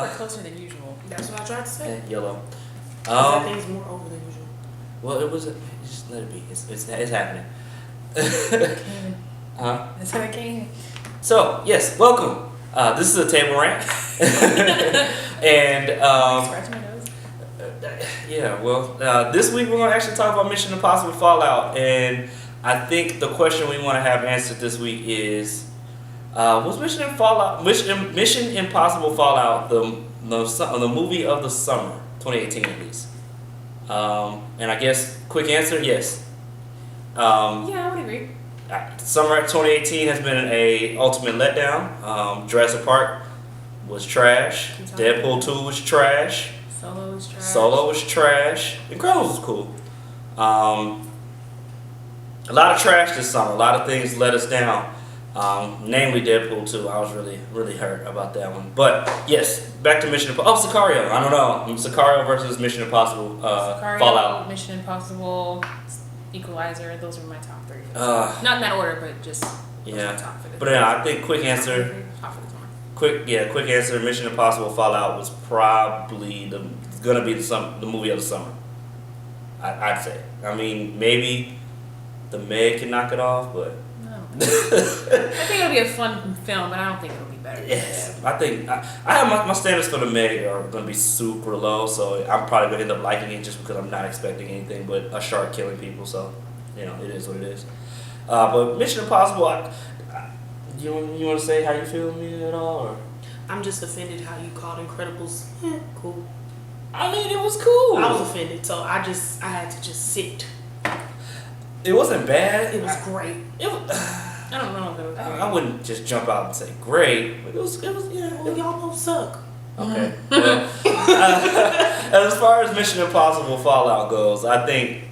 we're closer than usual. That's what I tried to say. Yellow. That thing's more over than usual. Well, it was. Just let it be. It's happening. Huh? That's how I came. So yes, welcome. This is a table rant, and Scratch my nose. yeah. Well, this week we're gonna actually talk about Mission Impossible Fallout, and I think the question we want to have answered this week is, was Mission Impossible Fallout the movie of the summer, 2018 at least? And I guess quick answer, yes. Yeah, I would agree. Summer 2018 has been a ultimate letdown. Jurassic Park was trash. Deadpool 2 was trash. Solo was trash. Incredibles was cool. A lot of trash this summer. A lot of things let us down. Namely Deadpool 2. I was really hurt about that one. But yes, back to Mission Impossible. Oh, Sicario. I don't know. Sicario versus Mission Impossible Sicario, Fallout. Mission Impossible, Equalizer. Those are my top three. Not in that order, but just those are my top for this. But yeah, I think quick answer. Top for this one. Quick answer. Mission Impossible Fallout was probably gonna be the movie of the summer. I'd say. I mean, maybe the Meg can knock it off, but No. I think it'll be a fun film, but I don't think it'll be better. yeah, I think I have my standards for the Meg are gonna be super low, so I'm probably gonna end up liking it just because I'm not expecting anything but a shark killing people. So, it is what it is. But Mission Impossible, you want to say how you feel me at all? Or? I'm just offended how you called Incredibles cool. I mean, it was cool. I was offended, so I had to just sit. It wasn't bad. It was great. It was. I don't know if it was great. I wouldn't just jump out and say great, but it was yeah. Well, y'all both suck. Okay. Well, as far as Mission Impossible Fallout goes, I think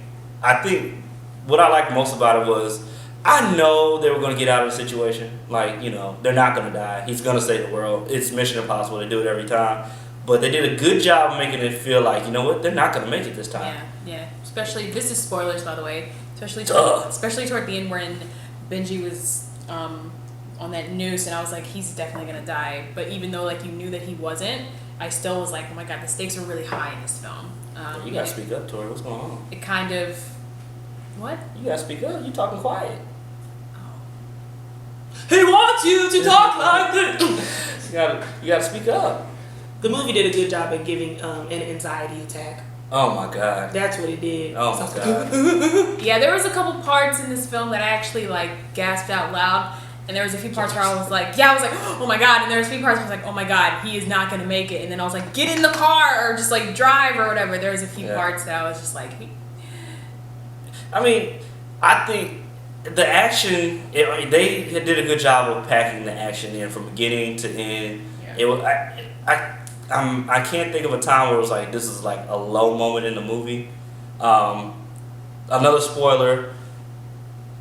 what I liked most about it was I know they were going to get out of the situation. Like, they're not going to die. He's going to save the world. It's Mission Impossible. They do it every time. But they did a good job of making it feel like, they're not going to make it this time. Yeah. Especially, this is spoilers, by the way. Especially toward the end when Benji was on that noose, and I was like, he's definitely going to die. But even though, you knew that he wasn't, I still was like, oh my God, the stakes are really high in this film. You got to speak up, Tori. What's going on? It kind of... What? You got to speak up. You talking quiet. He wants you to talk like this. You gotta speak up. The movie did a good job at giving an anxiety attack. Oh my God. That's what it did. Oh my God. Yeah, there was a couple parts in this film that I actually gasped out loud, and there was a few parts where I was like, oh my God, and there was a few parts where I was like, oh my God, he is not gonna make it, and then I was like, get in the car or just drive or whatever. There was a few parts that I was just like, I mean, I think the action, they did a good job of packing the action in from beginning to end. Yeah. It was I can't think of a time where it was this is a low moment in the movie. Another spoiler,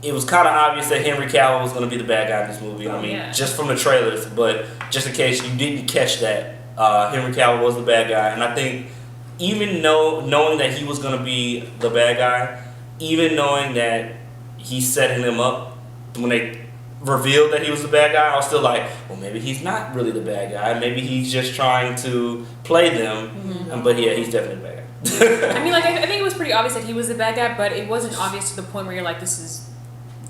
it was kind of obvious that Henry Cavill was going to be the bad guy in this movie. Just from the trailers, but just in case you didn't catch that, Henry Cavill was the bad guy, and I think even knowing that he was going to be the bad guy, even knowing that he's setting them up when they revealed that he was the bad guy, I was still like, well, maybe he's not really the bad guy. Maybe he's just trying to play them. Mm-hmm. But yeah, he's definitely the bad guy. I think it was pretty obvious that he was the bad guy, but it wasn't obvious to the point where you're like, this is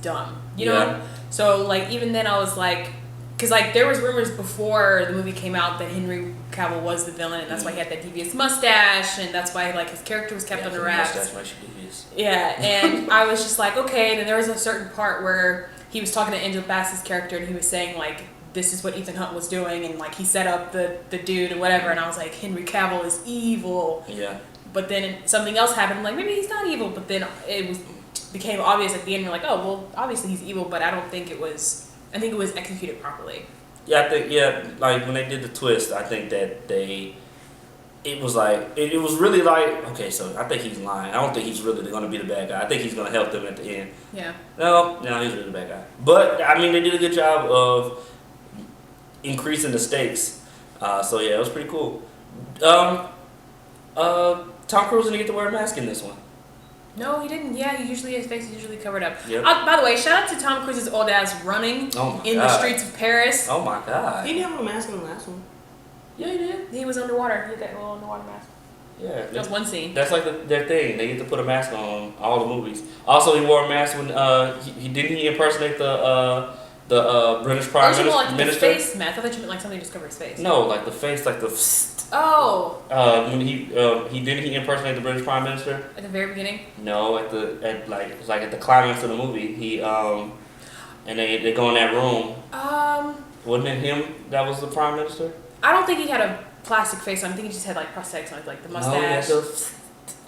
dumb. You know? Yeah. So, even then I was like, because, there was rumors before the movie came out that Henry Cavill was the villain, and that's why he had that devious mustache, and that's why, his character was kept under wraps. Mustache makes you devious. Yeah, and I was just like, okay, and then there was a certain part where he was talking to Angela Bassett's character, and he was saying, this is what Ethan Hunt was doing, and, he set up the dude and whatever, and I was like, Henry Cavill is evil. Yeah. But then something else happened, I'm like, maybe he's not evil, but then it became obvious at the end, you're like, oh, well, obviously he's evil, but I think it was executed properly. Yeah, I think, when they did the twist, I think that it was it was really okay, so I think he's lying. I don't think he's really going to be the bad guy. I think he's going to help them at the end. Yeah. No, he's really the bad guy. But, they did a good job of increasing the stakes. So, yeah, it was pretty cool. Tom Cruise didn't get to wear a mask in this one. No, he didn't. Yeah, his face is usually covered up. Yep. By the way, shout out to Tom Cruise's old ass running in the streets of Paris. Oh my God. He didn't have a mask in the last one. Yeah, he did. He was underwater. He had that little underwater mask. Yeah, That was one scene. That's like their thing. They get to put a mask on all the movies. Also, he wore a mask when he impersonate the British Prime Minister. Like Minister. the face mask. I thought you meant like something just covered his face. No, like the face, like the. Oh. When he impersonate the British Prime Minister. At the very beginning. No, at the climax of the movie, he and they go in that room. Wasn't it him that was the Prime Minister? I don't think he had a plastic face on. I think he just had like prosthetics on, like the mustache. No,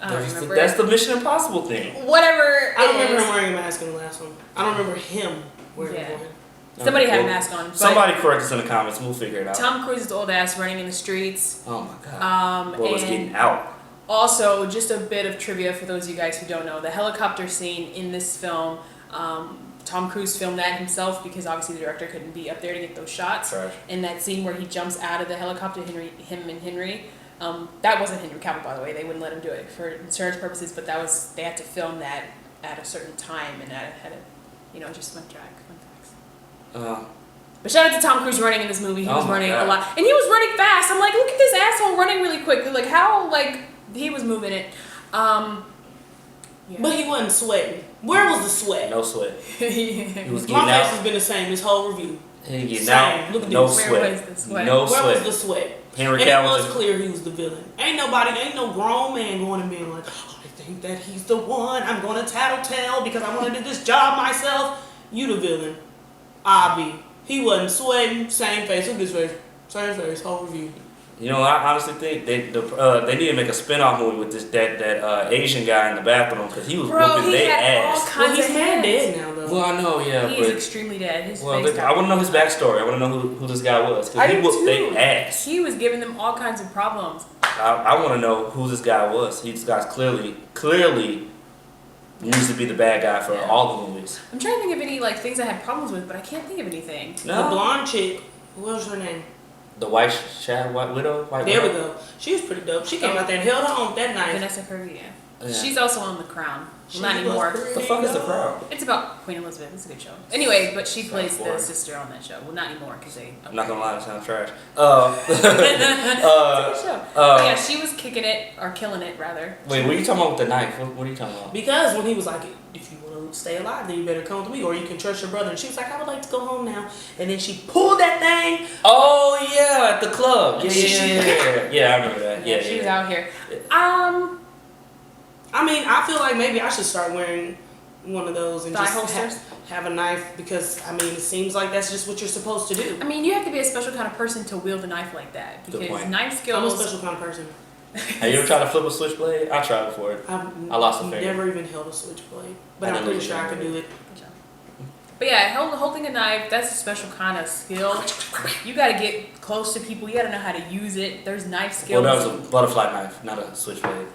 I don't remember. that's the Mission Impossible thing. Whatever. I don't remember him wearing a mask in the last one. I don't remember him wearing one. Somebody had a mask on. Somebody correct us in the comments. We'll figure it out. Tom Cruise's old ass running in the streets. Oh my god. What was getting out? Also, just a bit of trivia for those of you guys who don't know, the helicopter scene in this film, Tom Cruise filmed that himself because obviously the director couldn't be up there to get those shots. Trash. And that scene where he jumps out of the helicopter, him and Henry, that wasn't Henry Cavill, by the way. They wouldn't let him do it for insurance purposes, but they had to film that at a certain time, and that had just fun facts. But shout out to Tom Cruise running in this movie. He was running a lot, and he was running fast. I'm like, look at this asshole running really quick. Like how he was moving it. Yeah. But he wasn't sweating. Where was the sweat? No sweat. He was getting My out. face has been the same this whole review. He getting Same. out. Look at No this. sweat. Where was the sweat? No Where sweat. was the sweat? Henry And it Cavill was clear he was the villain. Ain't no grown man going and being like, oh, I think that he's the one. I'm going to tattletale because I want to do this job myself. You the villain. Obby. He wasn't sweating. Same face. Look at his face. Same face. Whole review. You know, I honestly think they need to make a spin-off movie with that Asian guy in the bathroom because he was whooping their ass. Well, he's mad dead now, though. Well, I know, yeah, He is extremely dead. His face I want to know his backstory. I want to know who this guy was because he whooped their ass. He was giving them all kinds of problems. I want to know who this guy was. This guy's clearly needs to be the bad guy for all the movies. I'm trying to think of any things I had problems with, but I can't think of anything. No. The blonde chick. What was her name? The White Widow. There we go. She was pretty dope. She came out there and held her own that night. Vanessa Kirby, yeah. She's also on The Crown. Well, not anymore. What the fuck is The Crown? It's about Queen Elizabeth. It's a good show. Anyway, but she plays the sister on that show. Well, not anymore because they. I'm not gonna lie, it sounds trash. It's a good show. But yeah, she was kicking it or killing it rather. Wait, what are you talking about with the knife? What are you talking about? Because when he was like, if you want to stay alive, then you better come with me, or you can trust your brother. And she was like, I would like to go home now. And then she pulled that thing. Oh yeah, at the club. Yeah, I remember that. Yeah, she was yeah. out here. I mean, I feel like maybe I should start wearing one of those and Thigh just holsters? have a knife because, I mean, it seems like that's just what you're supposed to do. I mean, you have to be a special kind of person to wield a knife like that because knife skills. I'm a special kind of person. Have you ever tried to flip a switchblade? I tried before it. I lost a finger. I've never even held a switchblade, but I'm pretty sure I could do it. But yeah, holding a knife, that's a special kind of skill. You gotta get close to people. You gotta know how to use it. There's knife skills. Well, that was a butterfly knife, not a switchblade.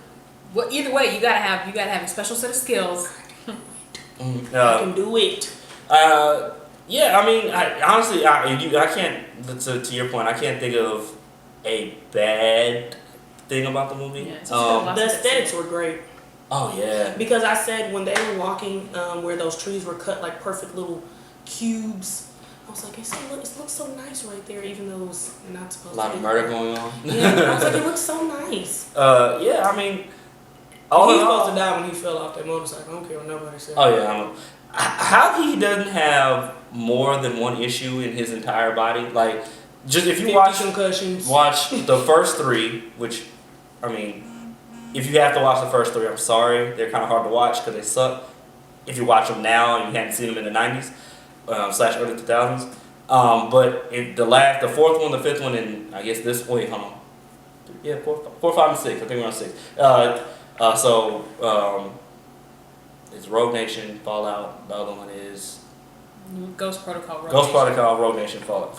Well, either way, you gotta have a special set of skills. I can do it. Yeah, I mean, honestly, I can't. To your point, I can't think of a bad thing about the movie. Yeah, the aesthetics were great. Oh yeah. Because I said when they were walking where those trees were cut like perfect little cubes, I was like, it looks so nice right there, even though it was not supposed to. A lot of murder going on. Yeah, I was like, it looks so nice. Yeah, I mean, He was supposed to die when he fell off that motorcycle. I don't care what nobody said. Oh yeah, I know. How he doesn't have more than one issue in his entire body, like just if you watch the first three, which I mean. If you have to watch the first three, I'm sorry. They're kind of hard to watch because they suck. If you watch them now and you hadn't seen them in the 90s / early 2000s. But the fourth one, the fifth one, and I guess this, wait, hold on. Yeah, 4, 5, and 6. I think we're on 6. It's Rogue Nation, Fallout. The other one is Ghost Protocol, Rogue Nation, Fallout.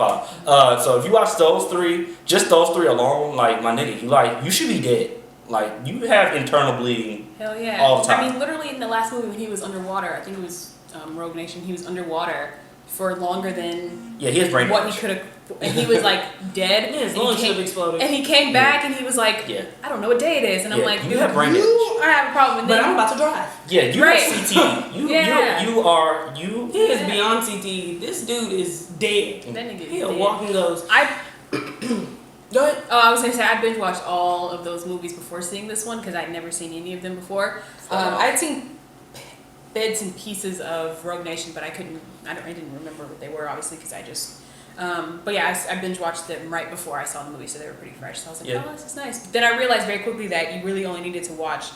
So if you watch those three, just those three alone, like, my nigga, you should be dead. Like, you have internal bleeding. Hell yeah. All the time. I mean, literally in the last movie when he was underwater, I think it was Rogue Nation, he was underwater for longer than he has brain what he could have, and he was like dead. Yeah, his lungs should have exploded. And he came back and he was like, I don't know what day it is. And I'm like, you have brain damage. I have a problem with but I'm about to drive. Yeah, you have CTE. He is beyond CTE. This dude is dead. That nigga is he a dead. walking ghost. Go ahead. Oh, I was gonna say I binge watched all of those movies before seeing this one because I'd never seen any of them before. I'd seen bits and pieces of Rogue Nation, but I didn't remember what they were obviously because I just. But yeah, I binge watched them right before I saw the movie, so they were pretty fresh. So I was like, oh, this is nice. But then I realized very quickly that you really only needed to watch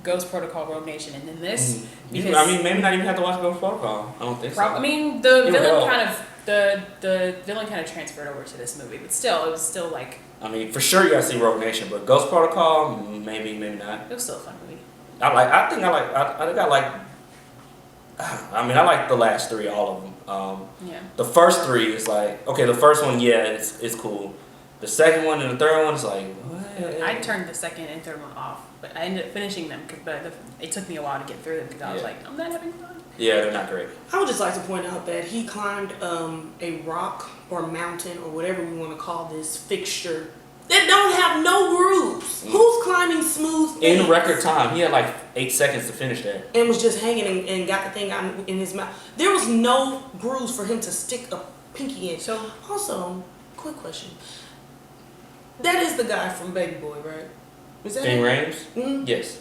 Ghost Protocol, Rogue Nation, and then this. Because maybe not even have to watch Ghost Protocol. I don't think so. I mean, the villain kind of transferred over to this movie, but still, it was still like. I mean, for sure you gotta see Rogue Nation, but Ghost Protocol, maybe not. It was still a fun movie. I like the last three, all of them. Yeah. The first three is like, okay, the first one, it's cool. The second one and the third one is like, what? I turned the second and third one off, but I ended up finishing them. But it took me a while to get through them because I was like, I'm not having fun. Yeah, they're not great. I would just like to point out that he climbed a rock or mountain or whatever we want to call this fixture that don't have no grooves. Who's climbing smooth in record time? He had like 8 seconds to finish that. And was just hanging and got the thing out in his mouth. There was no grooves for him to stick a pinky in. So also, quick question. That is the guy from Baby Boy, right? Is that Ving him? Rhames? Mm-hmm. Yes.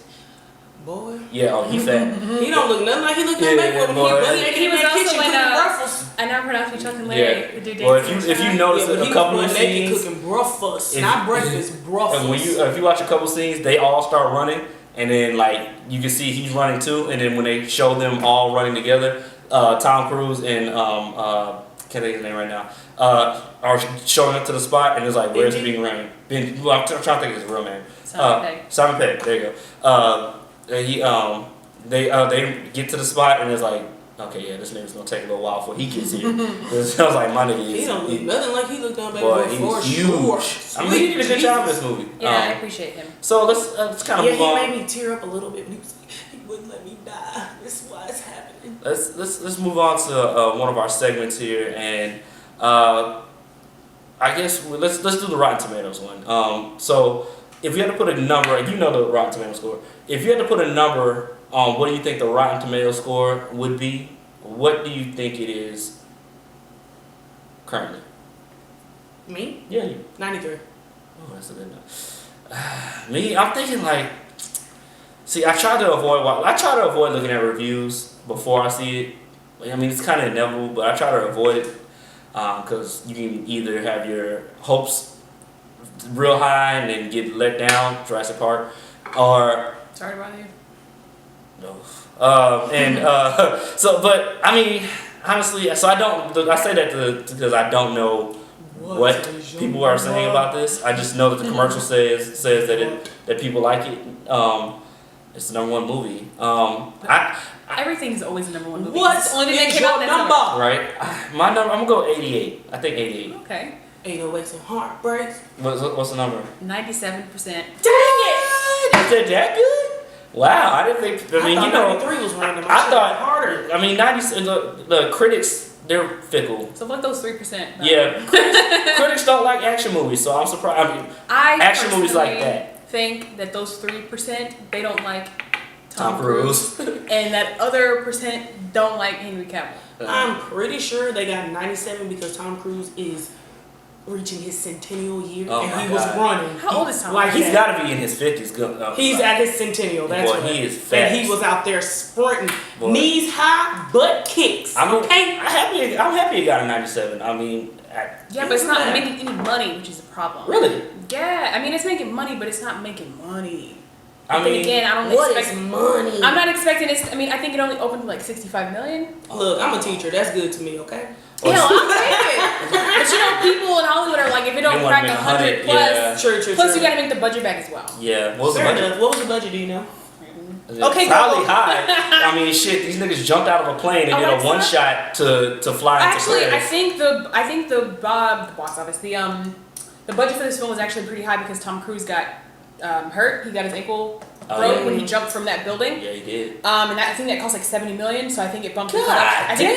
Boy. Yeah, oh, he fat. He don't look nothing like he looked in Baby Boy when He was also kitchen in cooking breakfast. I now pronounce you Chuck and Larry. Yeah. Well, if you notice a couple of scenes, cooking breakfast, not breakfast, breakfast. And if you watch a couple scenes, they all start running, and then like you can see he's running too, and then when they show them all running together, Tom Cruise and can't think of his name right now, are showing up to the spot, and it's like, where's Ving Rhames? I'm trying to think of his real name. Simon Pegg. There you go. They get to the spot, and it's like, okay, yeah, this nigga's gonna take a little while before he gets here. It sounds like my nigga is. He don't look nothing like he looked on Baby Boy, Boy he's for huge. sure. I mean, he did a good job in this movie. Yeah, I appreciate him. So let's kind of move on. He made me tear up a little bit when he was like, he wouldn't let me die. This is why it's happening. Let's move on to one of our segments here, and I guess let's do the Rotten Tomatoes one. So if you had to put a number, you know the Rotten Tomatoes score. If you had to put a number on what do you think the Rotten Tomatoes score would be, what do you think it is currently? Me? Yeah, you. 93. Oh, that's a good number. Me, I'm thinking like. See, I try to avoid looking at reviews before I see it. I mean, it's kind of inevitable, but I try to avoid it because you can either have your hopes real high and then get let down, Jurassic Park, or Sorry to bother you. no. But I mean, honestly, so I say that because I don't know what people are saying about this. I just know that the commercial says that people like it. It's the #1 movie. Everything's always the #1 movie. What's the only thing that came your out number? Right. My number. I'm gonna go 88. I think 88. Okay. 808s and heartbreaks. What's the number? 97%. Dang it! Is that good? Wow, I didn't think. I mean, thought you know, 93 was random. I thought harder. I mean, 90. The critics, they're fickle. So like those 3%. Yeah, critics don't like action movies, so I'm surprised. I mean, action movies like that. Think that those 3% they don't like Tom Cruise, and that other percent don't like Henry Cavill. I'm pretty sure they got 97 because Tom Cruise is reaching his centennial year and he was running. How old is Tom? Like he's got to be in his 50s. He's at his centennial. That's boy, what he is fast. And he was out there sprinting, knees high, butt kicks. I'm happy he got a 97. I mean, but it's not making any money, which is a problem. Really? Yeah, I mean it's making money, but it's not making money. I mean, again, I don't expect money. I'm not expecting it. I mean, I think it only opened like 65 million. Look, I'm a teacher. That's good to me. Okay. Hell, I'll take it. But you know, people in Hollywood are like, if it don't crack 100 plus, yeah. True. plus you gotta make the budget back as well. Yeah. What was the budget? What was the budget? Do you know? Okay, probably high. I mean, shit. These niggas jumped out of a plane and did a one shot to fly into Actually, Paris. I think the box office, the budget for this film was actually pretty high because Tom Cruise got hurt. He got his ankle broke when he jumped from that building. Yeah, he did. And I think that cost like $70 million. So I think it bumped. God I think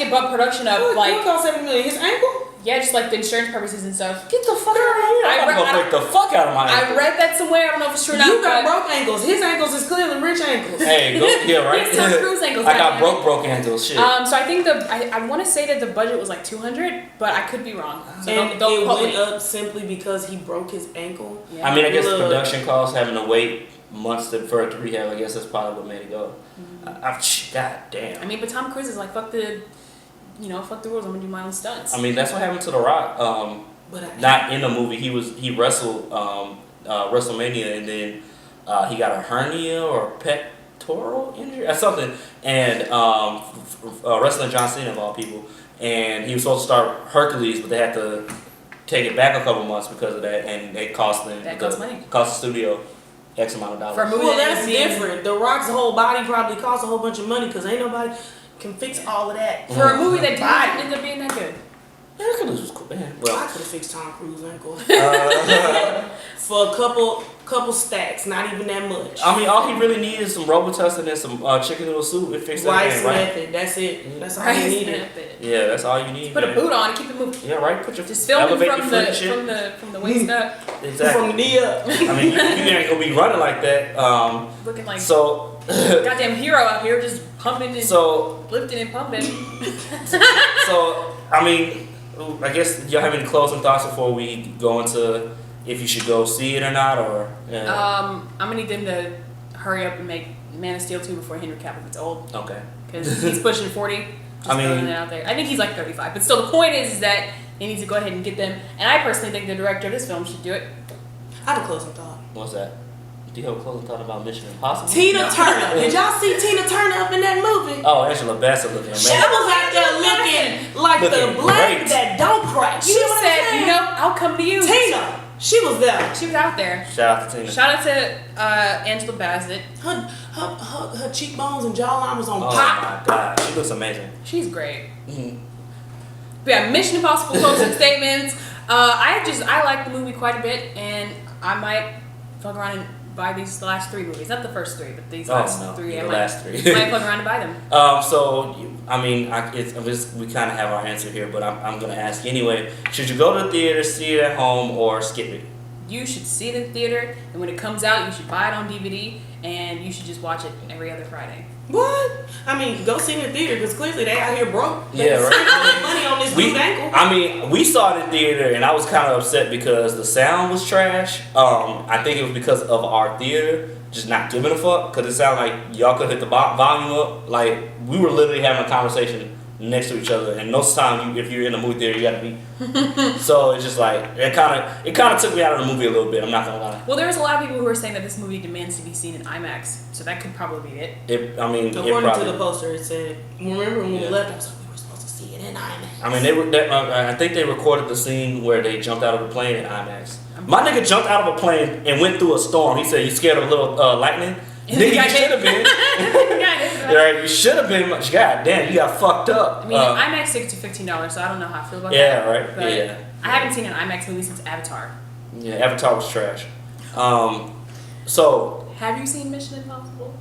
it bumped production up like. What cost $70 million? His ankle? Yeah, just like the insurance purposes and stuff. Get the fuck out of here! I'm gonna break the fuck out of my ankle. I read that somewhere. I don't know if it's true or not. You got broke ankles. His ankles is clearly rich ankles. Hey, go right. He has Tom Cruise ankles. I got broke ankles. Shit. So I think I want to say that the budget was like $200, but I could be wrong. So And don't it quote went me. up simply because he broke his ankle. Yeah. I mean, I guess the Look. production costs, having to wait months for it to rehab. I guess that's probably what made it go. God damn. I mean, but Tom Cruise is like, fuck the rules. I'm gonna do my own stunts. I mean, that's what happened to The Rock. Not in the movie. He wrestled WrestleMania, and then he got a hernia or pectoral injury or something, and wrestling John Cena of all people. And he was supposed to start Hercules, but they had to take it back a couple months because of that, and it cost them. That cost money. Cost the studio X amount of dollars. For a movie Well, that that's is being- different. The Rock's whole body probably costs a whole bunch of money because ain't nobody can fix all of that. For a movie that didn't Body. end up being that good. Hercules was cool, man. I Well, could have fixed Tom Cruise ankle for a couple stacks, not even that much. I mean, all he really needed is some Robitussin and some chicken noodle soup. It fixed Rice everything, right? method. That's it. That's all Right? you needed. Yeah, that's all you need. Put a man. boot on and keep it moving. Yeah, right. Put your Just filming elevate from your the foot and shit. from the waist up, Exactly. From the knee up. I mean, you ain't gonna be running like that. looking like So, goddamn hero out here, just pumping and so, lifting and pumping. so, I mean, I guess y'all have any closing thoughts before we go into if you should go see it or not, or? I'm gonna need them to hurry up and make Man of Steel 2 before Henry Cavill gets old, Okay. because he's pushing 40. Just I mean- throwing it out there. I think he's like 35, but still, the point is that they need to go ahead and get them. And I personally think the director of this film should do it. I have a closing thought. What's that? Do you have a closing thought about Mission Impossible? Tina Turner. Did y'all see Tina Turner up in that movie? Oh, Angela Bassett looking She amazing. was out there looking like Looking the black great. that don't crack. She You know what I'm said, saying? "You know, I'll come to you." Tina, she was there. She was out there. Shout out to Tina. Shout out to Angela Bassett. Her cheekbones and jawline was on Oh pop. my God, she looks amazing. She's great. Mhm. But yeah, Mission Impossible closing statements. I like the movie quite a bit, and I might fuck around and buy these last 3 movies. Not the first 3, but these last 3. the I last might, 3. might fuck around and buy them. We kind of have our answer here, but I'm gonna ask anyway. Should you go to the theater, see it at home, or skip it? You should see it in the theater, and when it comes out, you should buy it on DVD, and you should just watch it every other Friday. What? I mean, go see it in the theater because clearly they out here broke. Yeah, right. Spending all that money on this dude ankle. I mean, we saw it in theater, and I was kind of upset because the sound was trash. I think it was because of our theater just not giving a fuck, because it sounded like y'all could hit the volume up. Like, we were literally having a conversation next to each other, and most time if you're in a movie theater, you gotta be. So it's just like it kind of took me out of the movie a little bit. I'm not gonna lie. Well, there's a lot of people who are saying that this movie demands to be seen in IMAX, so that could probably be it. According to probably. the poster, it said. Remember when we left? I was like, we were supposed to see it in IMAX. I mean, I think they recorded the scene where they jumped out of the plane in IMAX. My nigga jumped out of a plane and went through a storm. He said, "You scared of a little lightning?" Nigga, you should have been. Right, you should have been. God damn, you got fucked up. I mean, IMAX tickets are $15, so I don't know how I feel about Yeah, that. right. But Yeah. I haven't seen an IMAX movie since Avatar. Yeah, Avatar was trash. So Have you seen Mission Impossible?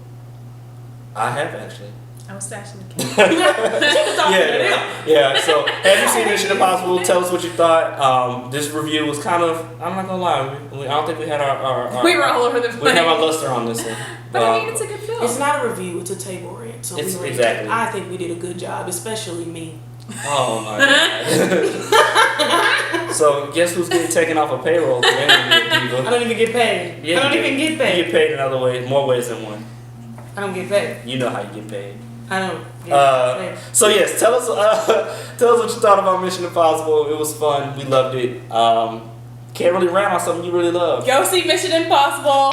I have actually. I was actually kidding. Yeah. So, have you seen Mission Impossible? Tell us what you thought. This review was kind of. I'm not gonna lie. I don't think we had our We were all over the place. We have our luster on this one. But I mean, it's a good film. It's not a review, it's a table rant. So It's- we ranked exactly. it. I think we did a good job, especially me. Oh my God. So guess who's getting taken off of payroll today? I don't even get paid. Yeah, I don't even get You paid. get paid in other ways, more ways than one. I don't get paid. You know how you get paid. I don't get paid. So yes, tell us what you thought about Mission Impossible. It was fun. We loved it. Can't really rant on something you really love. Go see Mission Impossible.